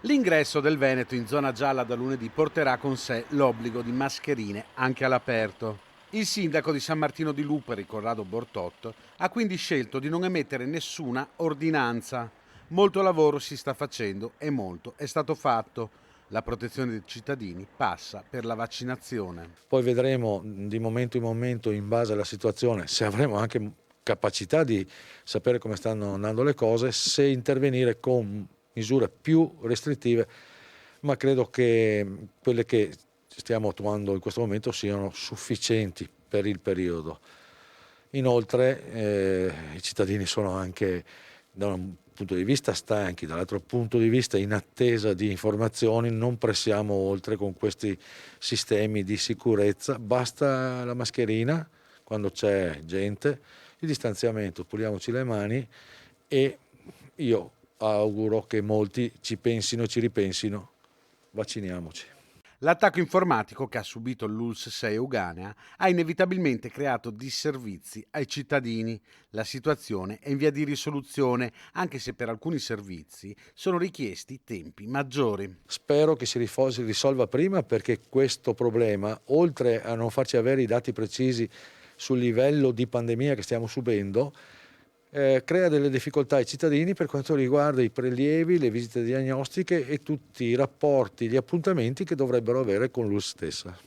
L'ingresso del Veneto in zona gialla da lunedì porterà con sé l'obbligo di mascherine anche all'aperto. Il sindaco di San Martino di Luperi, Corrado Bortotto, ha quindi scelto di non emettere nessuna ordinanza. Molto lavoro si sta facendo e molto è stato fatto. La protezione dei cittadini passa per la vaccinazione. Poi vedremo di momento in momento, in base alla situazione, se avremo anche capacità di sapere come stanno andando le cose, se intervenire con misure più restrittive, ma credo che quelle che stiamo attuando in questo momento siano sufficienti per il periodo. Inoltre i cittadini sono anche da un punto di vista stanchi, dall'altro punto di vista in attesa di informazioni, non pressiamo oltre con questi sistemi di sicurezza, basta la mascherina quando c'è gente, il distanziamento, puliamoci le mani e io auguro che molti ci pensino, ci ripensino, vacciniamoci. L'attacco informatico che ha subito l'ULSS 6 Euganea ha inevitabilmente creato disservizi ai cittadini. La situazione è in via di risoluzione, anche se per alcuni servizi sono richiesti tempi maggiori. Spero che si risolva prima, perché questo problema, oltre a non farci avere i dati precisi sul livello di pandemia che stiamo subendo, crea delle difficoltà ai cittadini per quanto riguarda i prelievi, le visite diagnostiche e tutti i rapporti, gli appuntamenti che dovrebbero avere con l'ULSS stessa.